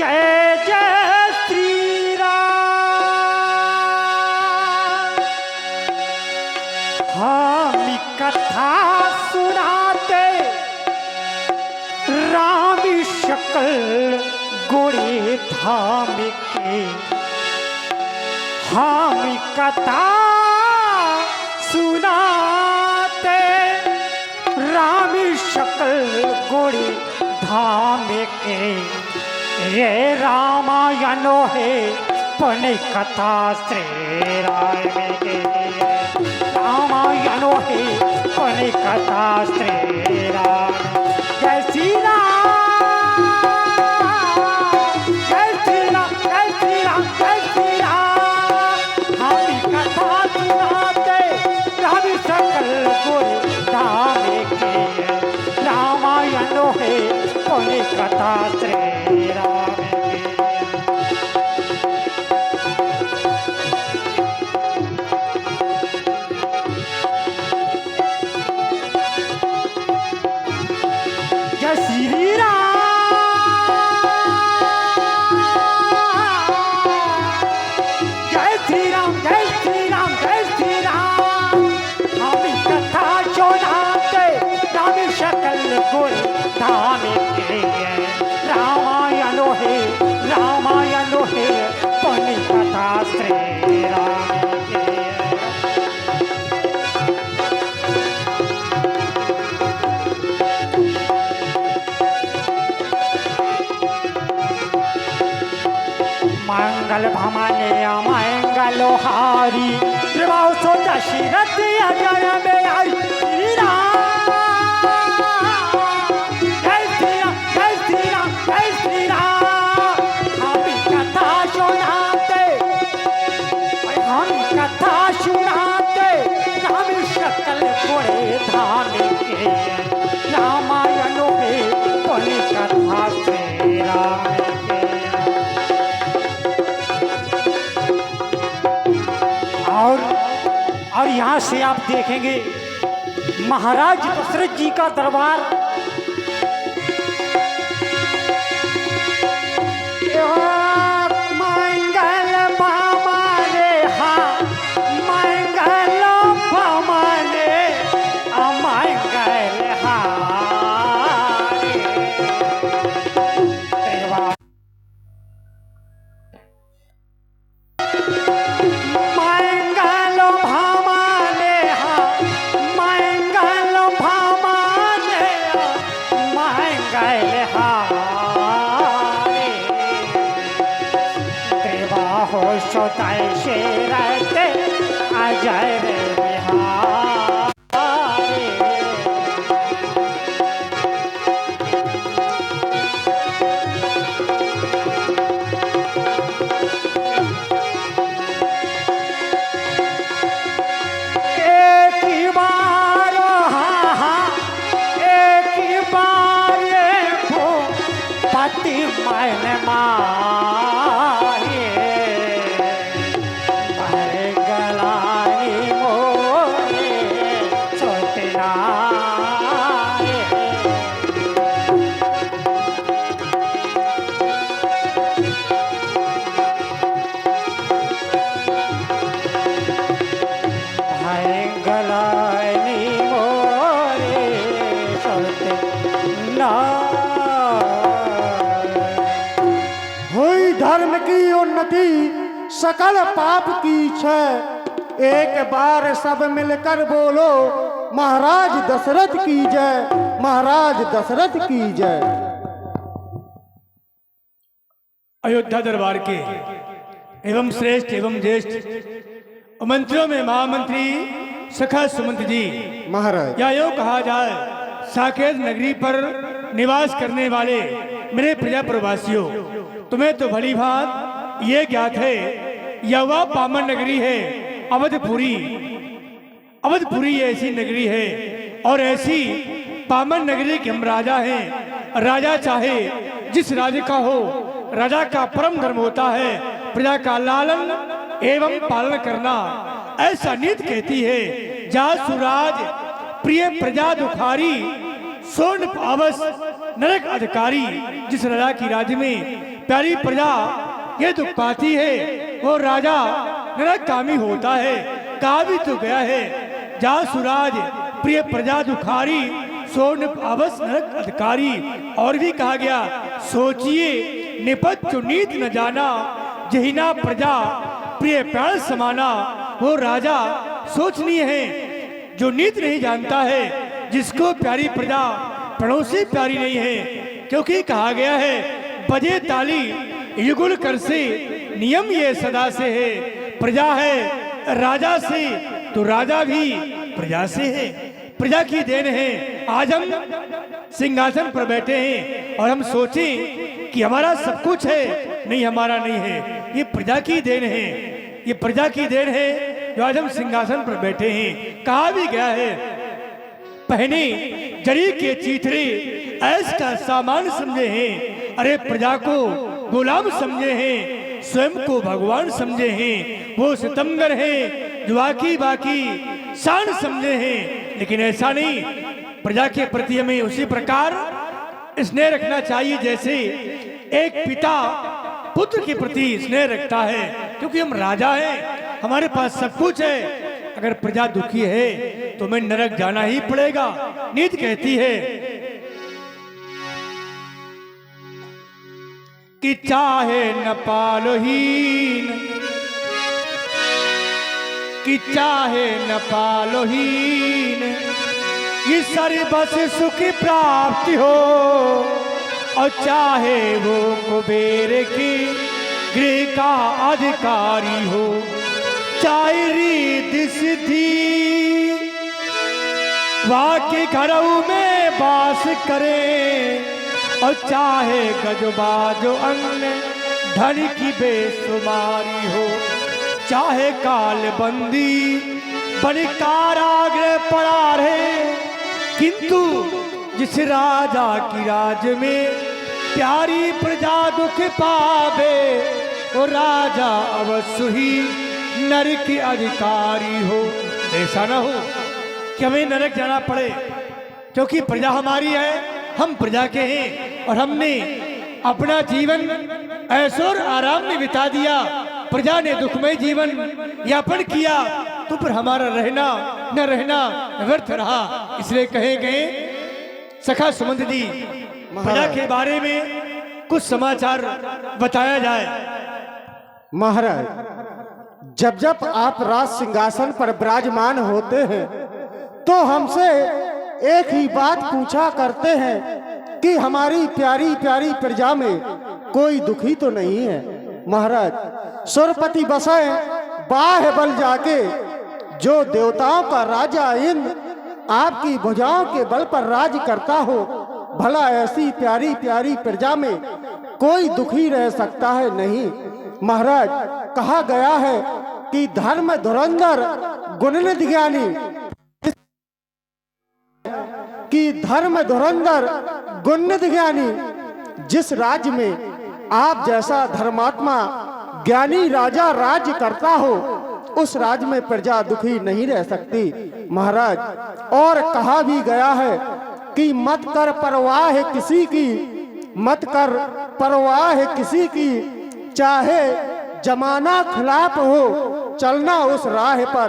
जय जय श्री राम। हम कथा सुनाते राम शकल गोरे धाम के। हम कथा सुनाते राम शकल गोरे धाम के। ये रामायण है पण कथा श्री राम के। रामायण है पण कथा श्री राम। जय श्री राम, जय श्री राम, जय श्री राम, जय श्री राम। हम कथा सुनाते राम सकल गोरे धाम के। रामायण है पण कथा श्री राम के। जय श्री राम, जय श्री राम, जय श्री राम, जय श्री राम। हम कथा सुनाते राम शकल गोरे धाम के। रामायण है, रामायण है पण कथा श्री राम के। मंगल भमने मंगल हारी त्रिभाव सो दशरथ अजर में आई। श्री राम, जय श्री राम, जय श्री राम, जय श्री राम। हम कथा सुनाते, हम कथा सुनाते राम शकल गोरे धाम के। रामायण है पण कथा श्री राम के। और यहाँ से आप देखेंगे महाराज दशरथ जी का दरबार। मंगल भमने मंगल भमने अमंगल हारे। सोताई से रहते अजय बिहारी। एक ही बार हाँ, एक ही बार ये पति मैंने मारे। धर्म की उन्नति सकल पाप की छय। एक बार सब मिलकर बोलो महाराज दशरथ की जय, महाराज दशरथ की जय। अयोध्या दरबार के एवं श्रेष्ठ एवं ज्येष्ठ मंत्रियों में महामंत्री सखा सुमंत जी महाराज, या यूं कहा जाए साकेत नगरी पर निवास करने वाले मेरे प्रजा प्रवासियों, तुम्हें तो भली भांत ये ज्ञात है यह वह पावन नगरी है अवधपुरी। अवधपुरी ऐसी नगरी है और ऐसी पावन नगरी के हम राजा हैं। राजा चाहे जिस राज्य का हो, राजा का परम धर्म होता है प्रजा का लालन एवं पालन करना। ऐसा नीति कहती है जा सुराज प्रिय प्रजा दुखारी, स्वर्ण पावस नरक अधिकारी। जिस राजा की राज्य में प्यारी प्रजा ये दुख पाती है, वो राजा नरकगामी होता है। कहा भी तो गया है, जा सुराज प्रिय प्रजा दुखारी, सोन अवस नरक अधिकारी। और भी कहा गया, सोचिए निपत जो नीत न जाना, जहिना प्रजा प्रिय प्राण समाना। वो राजा सोचनीय है जो नीत नहीं जानता है, जिसको प्यारी प्रजा प्राणों से प्यारी नहीं है। क्योंकि कहा गया है, बजे ताली युगुल कर से, नियम ये सदा से है। प्रजा है राजा से तो राजा भी प्रजा से है। प्रजा की देन है आज हम सिंहासन पर बैठे हैं और हम सोचें कि हमारा सब कुछ है, नहीं हमारा नहीं है, ये प्रजा की देन है। ये प्रजा की देन है जो आज हम सिंहासन पर बैठे हैं। कहा भी गया है, पहने जरी के चीथड़े ऐस का सामान समझे हैं। अरे प्रजा को गुलाम समझे हैं, स्वयं को भगवान समझे हैं। वो सितमगर हैं जो बाकी शान समझे हैं। लेकिन ऐसा नहीं, प्रजा के प्रति हमें उसी प्रकार स्नेह रखना चाहिए जैसे एक पिता पुत्र के प्रति स्नेह रखता है। क्योंकि हम राजा हैं, हमारे पास सब कुछ है। अगर प्रजा दुखी है तो हमें नरक जाना ही पड़ेगा। नीति कहती है कि चाहे न पालोहीन, कि चाहे न पालोहीन, ये सारी बस सुख प्राप्ति हो। और चाहे वो कुबेर की गृह का अधिकारी हो, चाहे रिद्धि सिद्धि वाके घरों में वास करे। और चाहे गजबाजो अन्य धन की बेसुमारी हो, चाहे काल बंदी बड़ी कारागृह पड़ा रहे। किंतु जिस राजा की राज में प्यारी प्रजा दुख पावे, वो राजा अवश्य ही नरक के अधिकारी हो। ऐसा ना हो कि हमें नरक जाना पड़े, क्योंकि प्रजा हमारी है, हम प्रजा के हैं और हमने अपना जीवन ऐश्वर आराम में बिता दिया। प्रजा ने दुखमय जीवन यापन किया, तो फिर हमारा रहना न रहना व्यर्थ रहा। इसलिए कहे गए सखा सुमंत जी, प्रजा के बारे में कुछ समाचार बताया जाए। महाराज, जब जब आप राज सिंहासन पर विराजमान होते हैं तो हमसे एक ही बात पूछा करते हैं कि हमारी प्यारी प्यारी प्रजा में कोई दुखी तो नहीं है। महाराज, सुरपति बसे बाह बल जाके जो देवताओं का राजा इंद्र आपकी भुजाओं के बल पर राज करता हो, भला ऐसी प्यारी प्यारी प्रजा में कोई दुखी रह सकता है? नहीं महाराज, कहा गया है कि धर्म धुरंधर गुणनिधि ज्ञानी, कि धर्म धुरंधर गुणनिधि ज्ञानी, जिस राज्य में आप जैसा धर्मात्मा ज्ञानी राजा राज्य करता हो, उस राज्य में प्रजा दुखी नहीं रह सकती। महाराज, और कहा भी गया है कि मत कर परवाह किसी की, मत कर परवाह किसी की, चाहे जमाना खिलाफ हो, चलना उस राह पर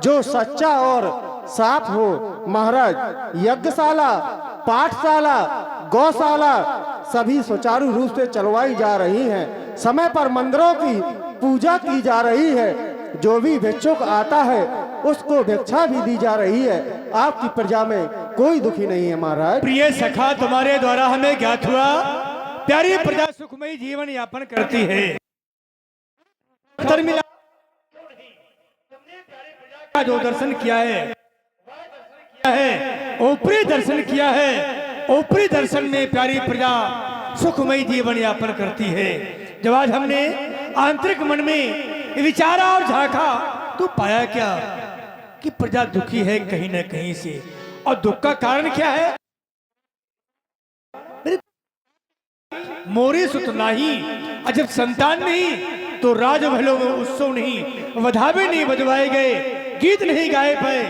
जो सच्चा और साफ हो। महाराज, यज्ञशाला, पाठशाला, गौशाला सभी सुचारू रूप से चलवाई जा रही हैं। समय पर मंदिरों की पूजा की जा रही है। जो भी भिक्षुक आता है उसको भिक्षा भी दी जा रही है। आपकी प्रजा में कोई दुखी नहीं है। महाराज, प्रिय सखा, तुम्हारे द्वारा हमें ज्ञात हुआ प्यारी प्रजा सुखमयी जीवन यापन करती है। मिला जो दर्शन किया है ऊपरी दर्शन किया है। ऊपरी दर्शन में प्यारी प्रजा सुखमयी जीवन यापन करती है। जब आज हमने आंतरिक मन में विचारा और झांका तो पाया क्या कि प्रजा दुखी है कहीं न कहीं से। और दुख का कारण क्या है? मोरे सुत नहीं, अजब संतान नहीं तो राज महलों में उत्सव नहीं, वधावे नहीं बजवाए गए, गीत नहीं गाए पाए,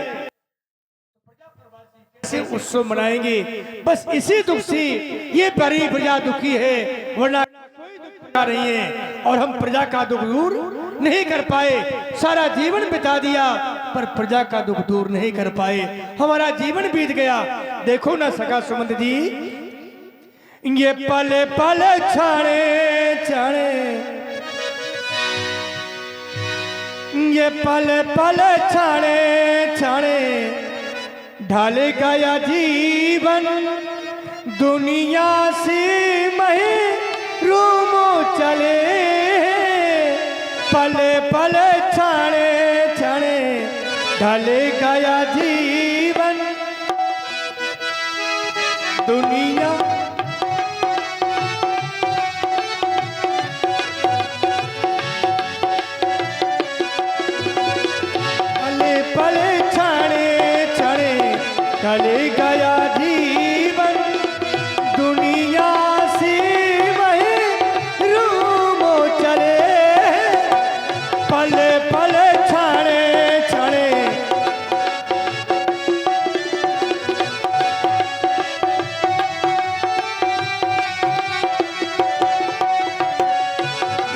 ऐसे उत्सव मनाएंगे। बस इसी दुख से ये प्यारी प्रजा दुखी है, वरना कोई दुख रही हैं और हम प्रजा का दुख दूर नहीं कर पाए। सारा जीवन बिता दिया पर प्रजा का दुख दूर नहीं कर पाए, हमारा जीवन बीत गया। देखो ना सखा सुमंत जी, ये पले पले छाने छाने, ये पले पले छाने छाने ढाले गया जीवन, दुनिया से महरूमो चले। पले पले छाने छाने ढाले गया जीवन, दुनिया पले पले छाने छाने ढाले गया जीवन, दुनिया से महरूमो चले। पले पले छाने छाने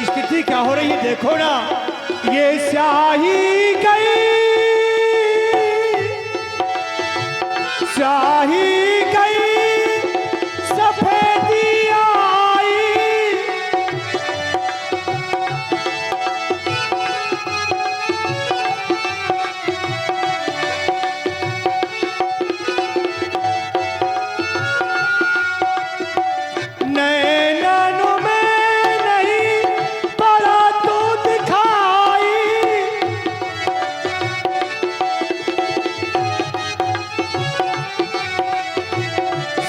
स्थिति क्या हो रही है देखो ना, ये स्याही गई, स्याही गई, सफेदी आई, नैनों में नहीं पड़ा तो दिखाई,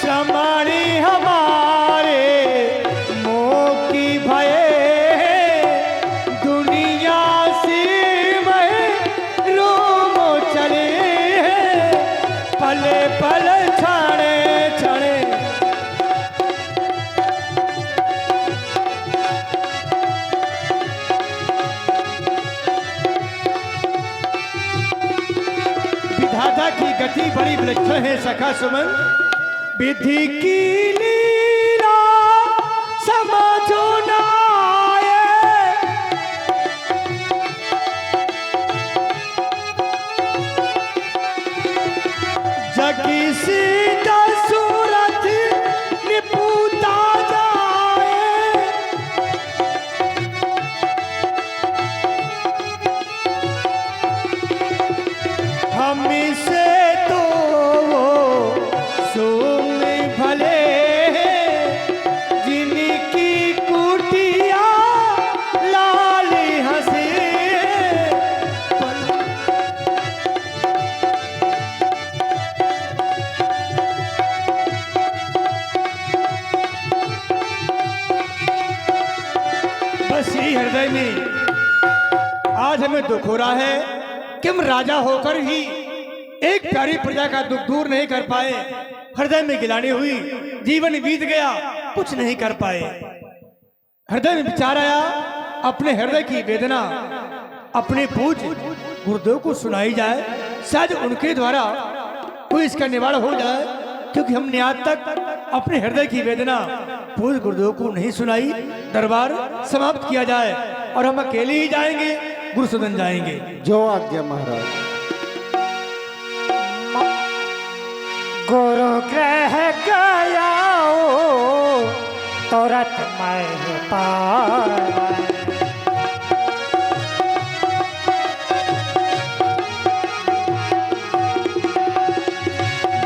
समानी हमारे मोह की भये, दुनिया से महरूमो चले। पले पले छाने छाने विधाता की गति बड़ी विलक्षण है सखा सुमन, विधि की लीला समझो ना आए, जगी सीधा सूरत निपूता जाए। हमी से तो वो सोम भले, जिनकी कुटिया लाली हंसी। बस यही हृदय में आज हमें दुख हो रहा है कि हम राजा होकर ही एक प्यारी प्रजा का दुख दूर नहीं कर पाए। हृदय में गिलानी हुई, जीवन बीत गया, कुछ नहीं कर पाए। हृदय में विचार आया, अपने हृदय की वेदना अपने पूज्य गुरुदेव को सुनाई जाए, शायद उनके द्वारा कोई इसका निवारण हो जाए। क्योंकि हमने आज तक अपने हृदय की वेदना पूज्य गुरुदेव को नहीं सुनाई। दरबार समाप्त किया जाए और हम अकेले ही जाएंगे, गुरु सदन जाएंगे। जो आज्ञा महाराज। गुरु ग्रह गया ओ तुरत मैं पाया,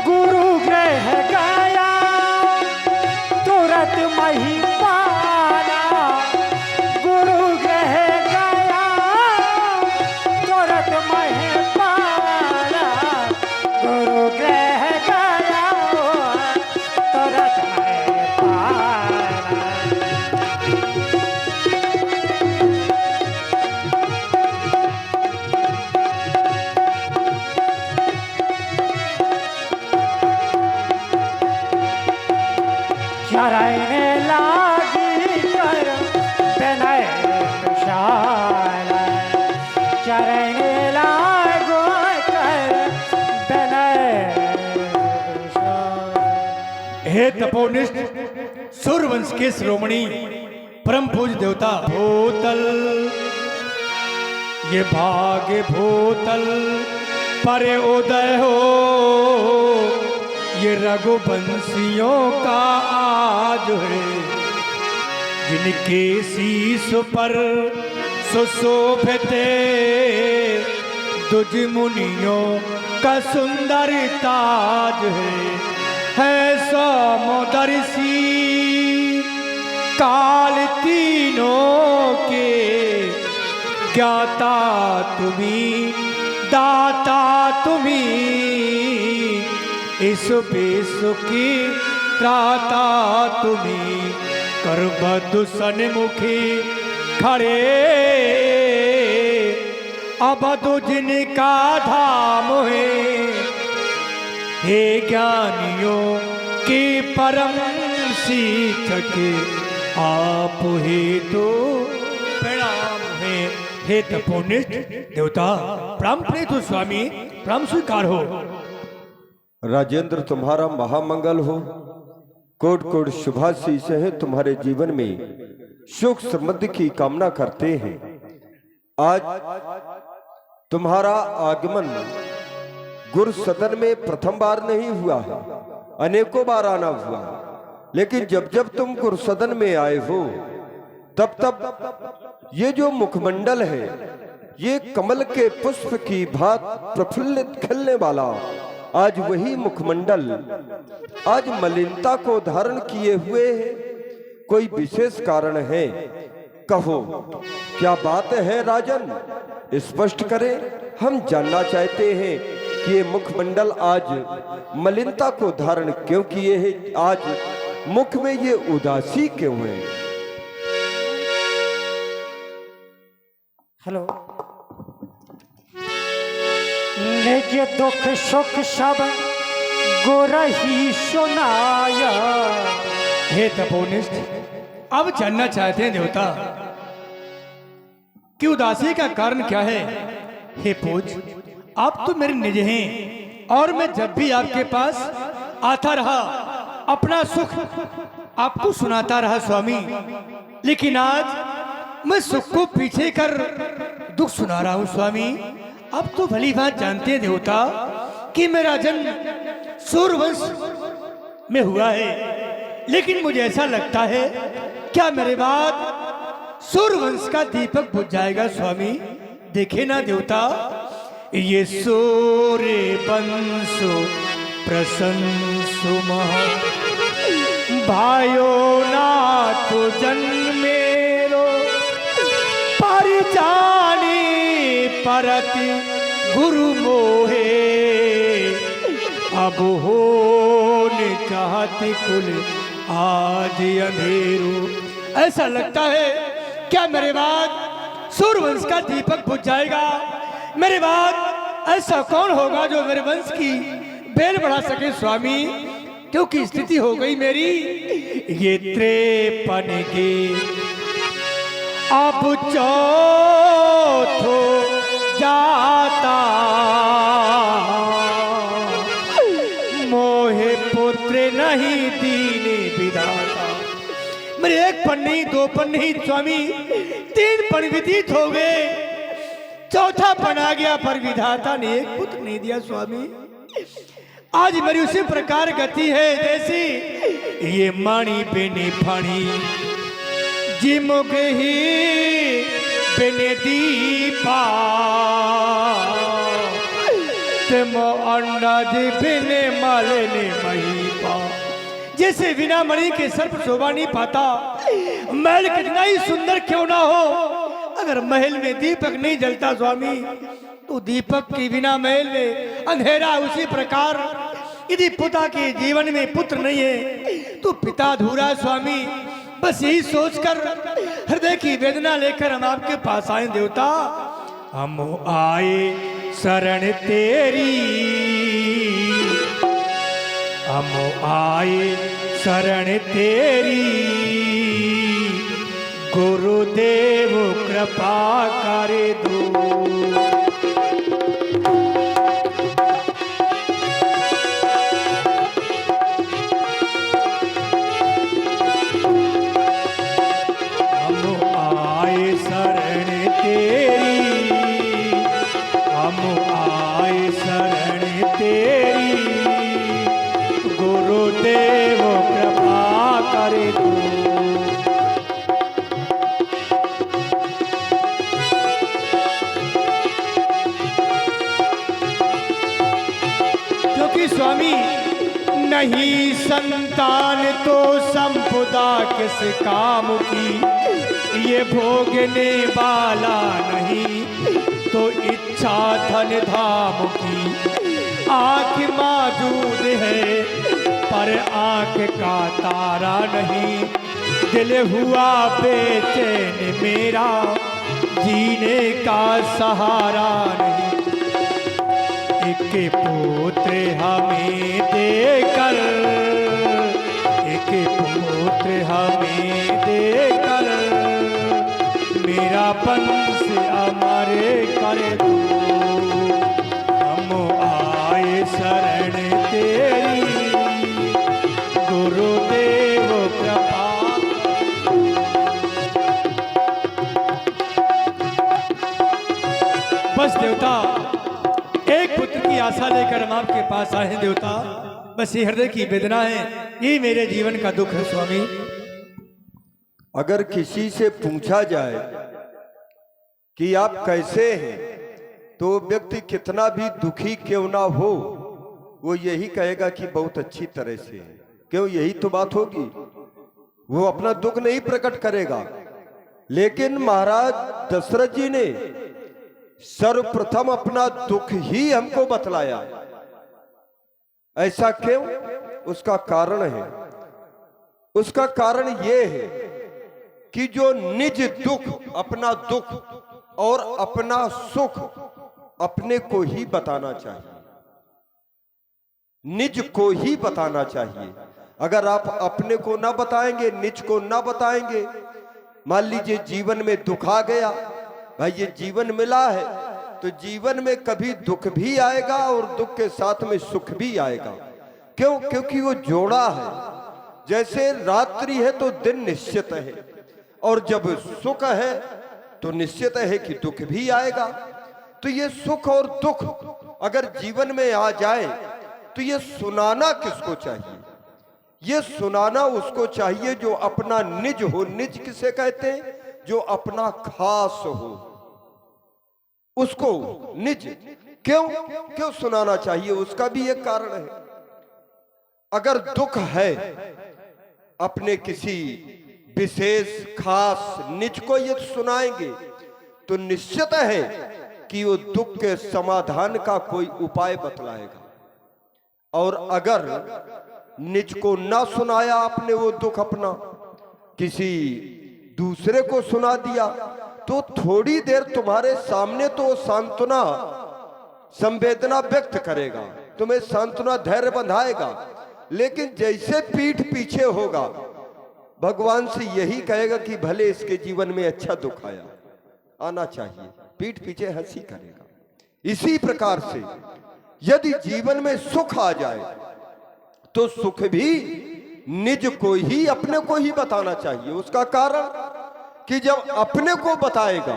गुरु ग्रह गया तुरत मैं पाया, गुरु ग्रह गया तुरत मैं पाया, गुरु ग्रह गया तुरत मैं पाया। चरने लागी कर विनय विशाल, चरने लागो कर विनय विशाल। हे तपोनिष्ठ सूर्यवंश के शिरोमणि परम पूज्य देवता भूतल, ये भाग्य भूतल पर उदय हो, ये रघुवंशियों का आज है, जिनके शीश पर सुशोभित दुज मुनियों का सुंदर ताज है समदर्शी काल तीनों के ज्ञाता तुम्ही, दाता तुम्ही, इस विश्व की त्राता तुम्ही, करबद्ध सन्मुखी खड़े अवधु जिनका धाम है, हे ज्ञानियों की परम शिक्षक आप ही तो प्रणाम है। हे तपोनिष्ठ देवता प्रणाम प्रिय तो स्वामी, प्रणाम स्वीकार हो। राजेंद्र तुम्हारा महामंगल हो, कोट कोट शुभाशीष है तुम्हारे जीवन में, सुख समृद्धि की कामना करते हैं। आज तुम्हारा आगमन गुरु सदन में प्रथम बार नहीं हुआ है, अनेकों बार आना हुआ, लेकिन जब जब तुम गुरु सदन में आए हो तब तब ये जो मुखमंडल है, ये कमल के पुष्प की भात प्रफुल्लित खिलने वाला आज वही मुखमंडल आज मलिनता को धारण किए हुए है। कोई विशेष कारण है? कहो क्या बात है राजन, स्पष्ट करें, हम जानना चाहते हैं कि ये मुखमंडल आज मलिनता को धारण क्यों किए है, आज मुख में ये उदासी क्यों है? हेलो, निज दुख सुख सब गुरही सुनाया। हे तपोनिष्ठ, अब जानना चाहते हैं देवता कि उदासी का कारण क्या है। हे पूज, आप तो मेरे निज हैं और मैं जब भी आपके पास आता रहा अपना सुख आपको सुनाता रहा स्वामी, लेकिन आज मैं सुख को पीछे कर दुख सुना रहा हूं स्वामी। अब तो भली बात जानते हैं देवता कि मेरा जन्म सूर्यवंश में हुआ है, लेकिन मुझे ऐसा लगता है क्या मेरे बाद सूर्यवंश का दीपक बुझ जाएगा स्वामी। देखे ना देवता, ये सूर्य वंश प्रशंसु भाइयो ना तो जन्मेरो पर जानी परति गुरु मोहे, अब हो न चाहती कुल आज अंधेरो। ऐसा लगता है क्या मेरे बाद सूर्यवंश का दीपक बुझ जाएगा। मेरे बाद ऐसा कौन होगा जो मेरे वंश की बेल बढ़ा सके स्वामी, क्योंकि स्थिति हो गई मेरी ये 53 की अब चौथो जाता, मोहे पुत्र नहीं दीने विधाता। मेरे एक पन नहीं, दो पन नहीं स्वामी, 3 पन व्यतीत हो गए, चौथा पन आ गया पर विधाता ने एक पुत्र नहीं दिया स्वामी। आज मेरी उसी प्रकार गति है जैसी ये माणी बेने फाणी जिमुगे ही बेने दीपा, तेमो अंडा दी बिने मालेने महीपा। जैसे बिना मणि के सर्प शोभा नहीं पाता, महल कितना ही सुंदर क्यों ना हो, अगर महल में दीपक नहीं जलता स्वामी तो दीपक के बिना महल में अंधेरा। उसी प्रकार यदि पिता के जीवन में पुत्र नहीं है तो पिता अधूरा स्वामी। बस यही सोचकर हृदय की वेदना लेकर हम आपके पास आए देवता। हम आए शरण तेरी, हम आए शरण तेरी, गुरुदेव कृपा करे दो। आए शरण तेरी, हम आए शरण तेरी, गुरुदेव कृपा करे तू। क्योंकि स्वामी नहीं संतान तो संपदा किस काम की, ये भोगने वाला नहीं तो इच्छा धन धाम की। आँख मौजूद है पर आँख का तारा नहीं, दिल हुआ बेचैन मेरा जीने का सहारा नहीं। एक पुत्र हमें देकर, एक पुत्र हमें देकर, मेरा वंश अमर कर दो। हम आए शरण तेरी, गुरुदेव कृपा। बस देवता, एक पुत्र की आशा लेकर हम आपके पास आए हैं देवता। बस ये हृदय की वेदना है, ये मेरे जीवन का दुख है स्वामी। अगर किसी से पूछा जाए कि आप कैसे हैं, तो व्यक्ति कितना भी दुखी क्यों ना हो, वो यही कहेगा कि बहुत अच्छी तरह से है। क्यों? यही तो बात होगी। वो अपना दुख नहीं प्रकट करेगा। लेकिन महाराज दशरथ जी ने सर्वप्रथम अपना दुख ही हमको बतलाया। ऐसा क्यों? उसका कारण है। उसका कारण यह है कि जो निज दुख, अपना दुख और अपना सुख अपने को ही बताना चाहिए, निज को ही बताना चाहिए। अगर आप अपने को ना बताएंगे, निज को ना बताएंगे, मान लीजिए जीवन में दुख आ गया, भाई ये जीवन मिला है तो जीवन में कभी दुख भी आएगा और दुख के साथ में सुख भी आएगा। क्यों? क्योंकि वो जोड़ा है। जैसे रात्रि है तो दिन निश्चित है, और जब सुख है तो निश्चित है कि दुख भी आएगा। तो ये सुख और दुख अगर जीवन में आ जाए तो ये सुनाना किसको चाहिए? ये सुनाना उसको चाहिए जो अपना निज हो। निज किसे कहते हैं? जो अपना खास हो, उसको निज। क्यों क्यों सुनाना चाहिए? उसका भी एक कारण है। अगर दुख है अपने किसी विशेष खास निज को ये सुनाएंगे तो निश्चित है कि वो दुख के समाधान का कोई उपाय बतलाएगा। और अगर निज को ना सुनाया आपने, वो दुख अपना किसी दूसरे को सुना दिया, तो थोड़ी देर तुम्हारे सामने तो सांत्वना संवेदना व्यक्त करेगा, तुम्हें सांत्वना धैर्य बंधाएगा। लेकिन जैसे पीठ पीछे होगा, भगवान से यही कहेगा कि भले इसके जीवन में अच्छा दुख आया, आना चाहिए, पीठ पीछे हंसी करेगा। इसी प्रकार से यदि जीवन में सुख आ जाए तो सुख भी निज को ही, अपने को ही बताना चाहिए। उसका कारण कि जब अपने को बताएगा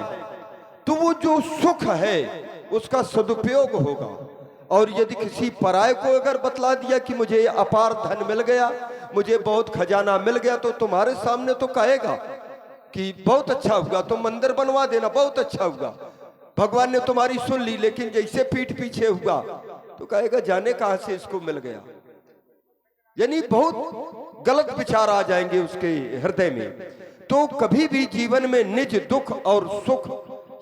तो वो जो सुख है उसका सदुपयोग होगा। और यदि किसी पराये को अगर बतला दिया कि मुझे अपार धन मिल गया, मुझे बहुत खजाना मिल गया, तो तुम्हारे सामने तो कहेगा कि बहुत अच्छा हुआ, तुम मंदिर बनवा देना, बहुत अच्छा हुआ, भगवान ने तुम्हारी सुन ली। लेकिन जैसे पीठ पीछे हुआ तो कहेगा जाने कहां से इसको मिल गया। यानी बहुत गलत विचार आ जाएंगे उसके हृदय में। तो कभी भी जीवन में निज दुख और सुख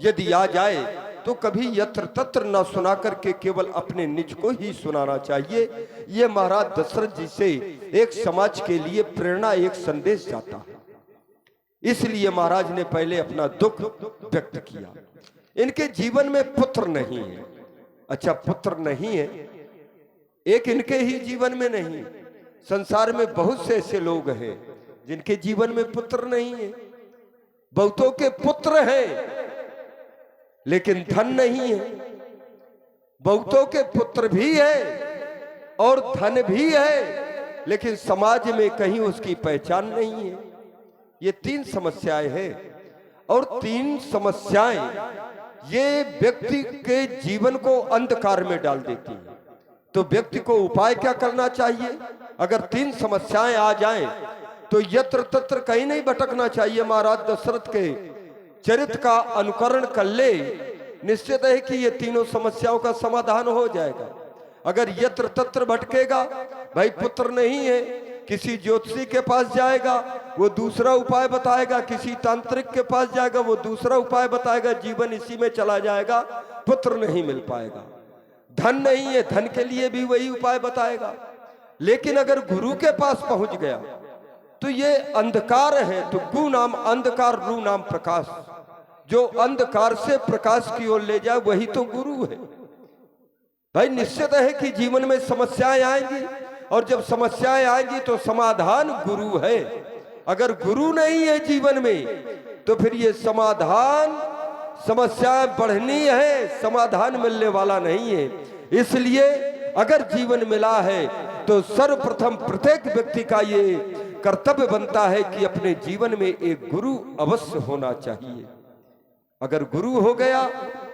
यदि आ जाए तो कभी यत्र तत्र न सुना करके केवल अपने निज को ही सुनाना चाहिए। ये महाराज दशरथ जी से एक समाज के लिए प्रेरणा, एक संदेश जाता है। इसलिए महाराज ने पहले अपना दुख व्यक्त किया। इनके जीवन में पुत्र नहीं है। अच्छा, पुत्र नहीं है, एक इनके ही जीवन में नहीं, संसार में बहुत से ऐसे लोग हैं जिनके जीवन में पुत्र नहीं है। बहुतों के पुत्र हैं लेकिन धन नहीं है, बहुतों के पुत्र भी है और धन भी है लेकिन समाज में कहीं उसकी पहचान नहीं है। ये तीन समस्याएं हैं। और 3 समस्याएं ये व्यक्ति के जीवन को अंधकार में डाल देती हैं। तो व्यक्ति को उपाय क्या करना चाहिए? अगर 3 समस्याएं आ जाएं तो यत्र तत्र कहीं नहीं भटकना चाहिए। महाराज दशरथ के चरित्र का अनुकरण कर ले, निश्चित है कि ये तीनों समस्याओं का समाधान हो जाएगा। अगर यत्र तत्र भटकेगा, भाई पुत्र नहीं है, किसी ज्योतिषी के पास जाएगा, वो दूसरा उपाय बताएगा, किसी तांत्रिक के पास जाएगा, वो दूसरा उपाय बताएगा, जीवन इसी में चला जाएगा, पुत्र नहीं मिल पाएगा। धन नहीं है, धन के लिए भी वही उपाय बताएगा। लेकिन अगर गुरु के पास पहुंच गया तो ये अंधकार है, तो गु नाम अंधकार, रू नाम प्रकाश, जो अंधकार से प्रकाश की ओर ले जाए वही तो गुरु है। भाई निश्चित है कि जीवन में समस्याएं आएंगी, और जब समस्याएं आएंगी तो समाधान गुरु है। अगर गुरु नहीं है जीवन में तो फिर ये समाधान, समस्याएं बढ़नी है, समाधान मिलने वाला नहीं है। इसलिए अगर जीवन मिला है तो सर्वप्रथम प्रत्येक व्यक्ति का ये कर्तव्य बनता है कि अपने जीवन में एक गुरु अवश्य होना चाहिए। अगर गुरु हो गया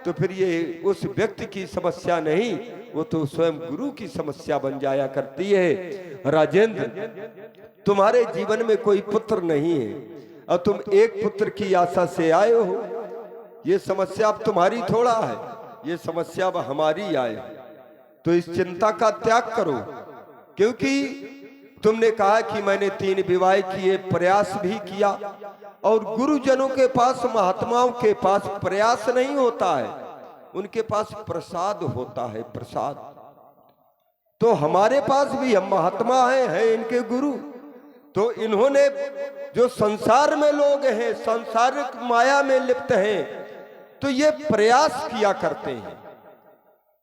तो फिर ये उस व्यक्ति की समस्या नहीं, वो तो स्वयं गुरु की समस्या बन जाया करती है। राजेंद्र, तुम्हारे जीवन में कोई पुत्र नहीं है और तुम एक पुत्र की आशा से आए हो। ये समस्या अब तुम्हारी थोड़ा है, ये समस्या अब हमारी आए। तो इस चिंता का त्याग करो, क्योंकि तुमने कहा कि मैंने 3 विवाह किए, प्रयास भी किया, और गुरुजनों के पास, महात्माओं के पास प्रयास नहीं होता है, उनके पास प्रसाद होता है, प्रसाद। तो हमारे पास भी हम महात्मा हैं इनके गुरु। तो इन्होंने जो संसार में लोग हैं, सांसारिक माया में लिप्त हैं, तो ये प्रयास किया करते हैं,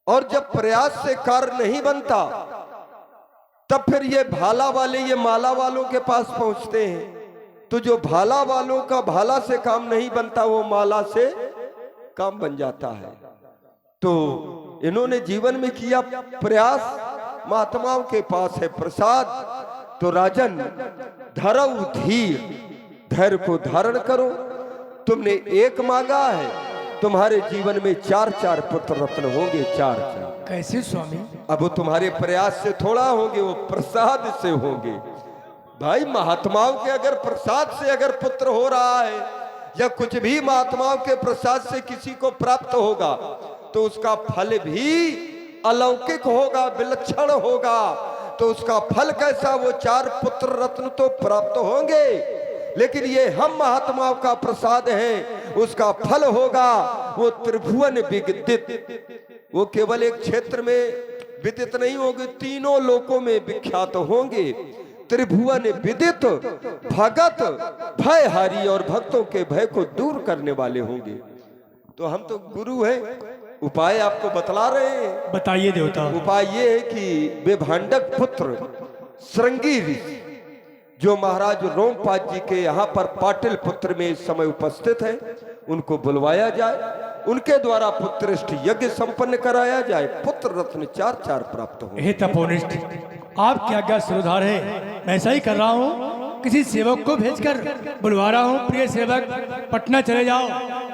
और जब प्रयास से कार्य नहीं बनता तब फिर ये भाला वाले, ये माला वालों के पास पहुंचते हैं। तो जो भाला वालों का भाला से काम नहीं बनता, वो माला से काम बन जाता है। तो इन्होंने जीवन में किया प्रयास, महात्माओं के पास है प्रसाद। तो राजन, धरऊ धीर, धैर्य को धारण करो। तुमने एक मांगा है, तुम्हारे जीवन में 4-4 पुत्र रत्न होंगे, 4-4। कैसे स्वामी? अब वो तुम्हारे प्रयास से थोड़ा होंगे, वो प्रसाद से होंगे। भाई महात्माओं के अगर प्रसाद से अगर पुत्र हो रहा है, या कुछ भी महात्माओं के प्रसाद से किसी को प्राप्त होगा, तो उसका फल भी अलौकिक होगा, विलक्षण होगा। तो उसका फल कैसा? वो 4 पुत्र रत्न तो प्राप्त होंगे, लेकिन ये हम महात्माओं का प्रसाद है, उसका फल होगा वो त्रिभुवन विदित। वो केवल एक क्षेत्र में विदित नहीं होंगे, तीनों लोकों में विख्यात होंगे। त्रिभुवन विदित भगत भयहारी, और भक्तों के भय को दूर करने वाले होंगे। तो हम तो गुरु हैं, उपाय आपको बतला रहे हैं। बताइए देवता। उपाय ये है कि विभांडक पुत्र श्रृंगी ऋषि, जो महाराज रोमपाद जी के यहाँ पर पाटिल पुत्र में इस समय उपस्थित है, उनको बुलवाया जाए, उनके द्वारा पुत्रेष्ठ यज्ञ संपन्न कराया जाए, पुत्र रत्न 4-4 प्राप्त हो। हे तपोनिष्ठ, आपकी आज्ञा सिरोधार है, मैं ऐसा ही कर रहा हूँ। किसी सेवक को भेजकर बुलवा रहा हूँ। प्रिय सेवक, पटना चले जाओ,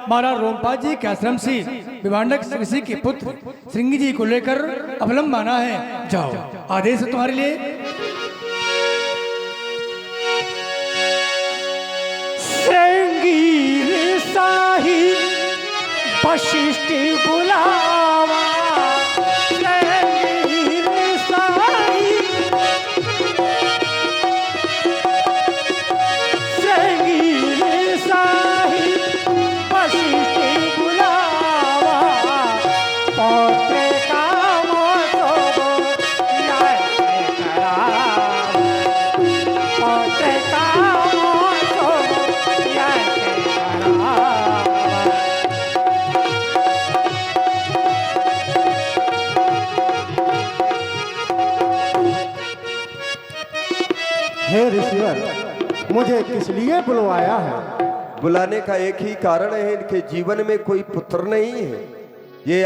महाराज रोमपाद जी के आश्रम से विभांडक ऋषि के पुत्र श्रृंगी जी को लेकर अवलंब आना है। जाओ, आदेश है तुम्हारे लिए। श्रृंगी साही वशिष्ठ बुलावा, श्रृंगी साही, श्रृंगी साही वशिष्ठ बुलावा, पौत्र का मोतो न्याय करावा, पौत्र का मोतो न्याय करावा। हे ऋषिवर, मुझे किस लिए बुलवाया है? बुलाने का एक ही कारण है, इनके जीवन में कोई पुत्र नहीं है। ये